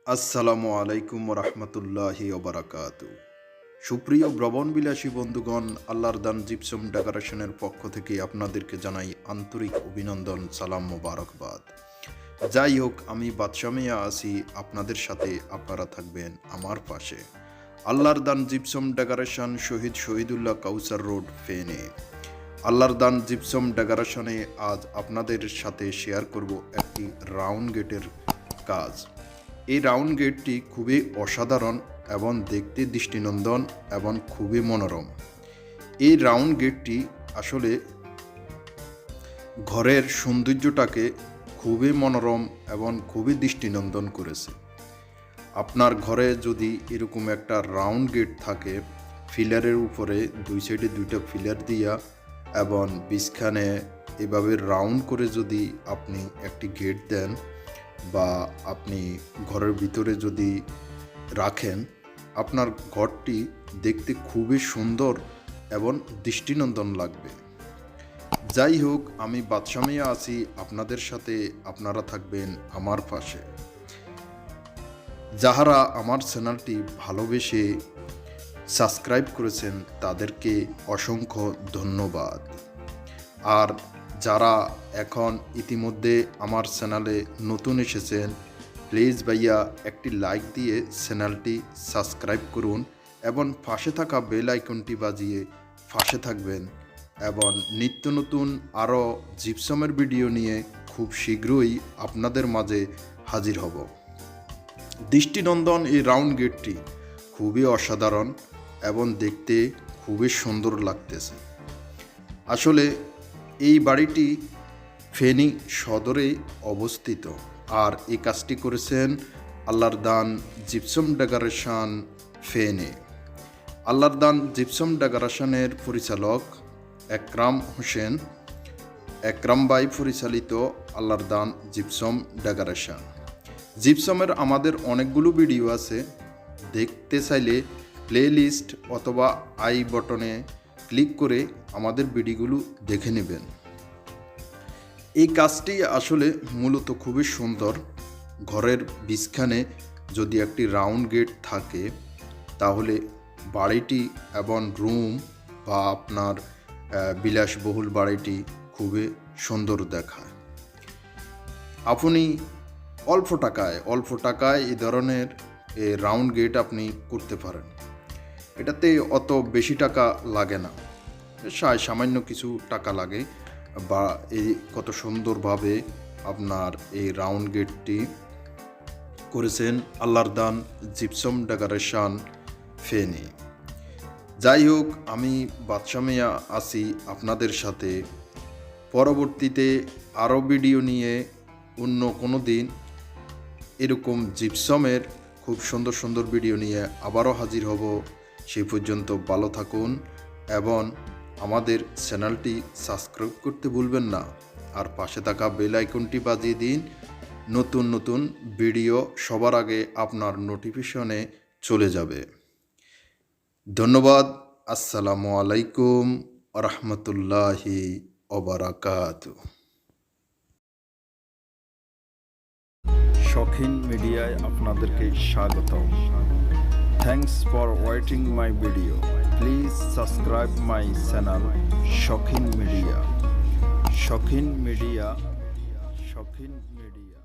আসসালামু আলাইকুম রহমতুল্লাহি ওবারাকাতু। সুপ্রিয় ভ্রমণবিলাসী বন্ধুগণ, আল্লাহর দান জিপসাম ডেকোরেশনের পক্ষ থেকে আপনাদেরকে জানাই আন্তরিক অভিনন্দন, সালাম, মোবারকবাদ। যাই হোক, আমি বাদশা মিয়া আছি আপনাদের সাথে, আপনারা থাকবেন আমার পাশে। আল্লাহর দান জিপসাম ডেকোরেশন, শহীদ শহীদুল্লাহ কাউসার রোড, ফেনী। আল্লাহর দান জিপসাম ডেকোরেশনে আজ আপনাদের সাথে শেয়ার করব একটি রাউন্ড গেটের কাজ। এই রাউন্ড গেটটি খুবই অসাধারণ এবং দেখতে দৃষ্টিনন্দন এবং খুবই মনোরম। এই রাউন্ড গেটটি আসলে ঘরের সৌন্দর্যটাকে খুবই মনোরম এবং খুবই দৃষ্টিনন্দন করেছে। আপনার ঘরে যদি এরকম একটা রাউন্ড গেট থাকে, ফিলারের উপরে দুই সাইডে দুইটা ফিলার দিয়া এবং বিছখানে এভাবে রাউন্ড করে যদি আপনি একটি গেট দেন বা আপনি ঘরের ভিতরে যদি রাখেন, আপনার ঘরটি দেখতে খুবই সুন্দর এবং দৃষ্টিনন্দন লাগবে। যাই হোক, আমি বাদশা মিয়া আছি আপনাদের সাথে, আপনারা থাকবেন আমার পাশে। যাহারা আমার চ্যানেলটি ভালোবেসে সাবস্ক্রাইব করেছেন তাদেরকে অসংখ্য ধন্যবাদ। আর যারা এখন ইতিমধ্যে আমার চ্যানেলে নতুন এসেছেন, প্লিজ ভাইয়া একটি লাইক দিয়ে চ্যানেলটি সাবস্ক্রাইব করুন এবং পাশে থাকা বেল আইকনটি বাজিয়ে পাশে থাকবেন। এবং নিত্য নতুন আরও জিপসামের ভিডিও নিয়ে খুব শীঘ্রই আপনাদের মাঝে হাজির হব। দৃষ্টিনন্দন এই রাউন্ড গেটটি খুবই অসাধারণ এবং দেখতে খুবই সুন্দর লাগতেছে। আসলে এই বাড়িটি ফেনী সদরে অবস্থিত, আর এই কাজটি করেছেন আল্লাহর দান জিপসাম ডেকোরেশন, ফেনী। আল্লাহর দান জিপসাম ডেকোরেশনের পরিচালক একরাম হোসেন, একরাম ভাই পরিচালিত আল্লাহর দান জিপসাম ডেকোরেশন। জিপসামের আমাদের অনেকগুলো ভিডিও আছে, দেখতে চাইলে প্লে লিস্ট অথবা আই বটনে ক্লিক করে আমাদের ভিডিওগুলো দেখে নেবেন। এই কাজটি আসলে মূলত খুবই সুন্দর। ঘরের বিছখানে যদি একটি রাউন্ড গেট থাকে তাহলে বাড়িটি এবং রুম বা আপনার বিলাসবহুল বাড়িটি খুবই সুন্দর দেখায়। আপনি অল্প টাকায় এই ধরনের রাউন্ড গেট আপনি করতে পারেন। এটাতে অত বেশি টাকা লাগে না, সামান্য কিছু টাকা লাগে। বা এই কত সুন্দরভাবে আপনার এই রাউন্ড গেটটি করেছেন আল্লাহর দান জিপসাম ডেকোরেশন, ফেনী। যাই হোক, আমি বাদশা মিয়া আছি আপনাদের সাথে। পরবর্তীতে আরও ভিডিও নিয়ে অন্য কোনো দিন এরকম জিপসামের খুব সুন্দর সুন্দর ভিডিও নিয়ে আবারও হাজির হব। সেই পর্যন্ত ভালো থাকুন এবং আমাদের চ্যানেলটি সাবস্ক্রাইব করতে ভুলবেন না। আর পাশে থাকা বেল আইকনটি বাজিয়ে দিন, নতুন নতুন ভিডিও সবার আগে আপনার নোটিফিকেশনে চলে যাবে। ধন্যবাদ। আসসালামু আলাইকুম রহমতুল্লাহি ওবারাকাতু। শখিন মিডিয়ায় আপনাদেরকে স্বাগতম। Thanks for watching my video. Please subscribe my channel Shokhin Media. Shokhin Media. Shokhin Media.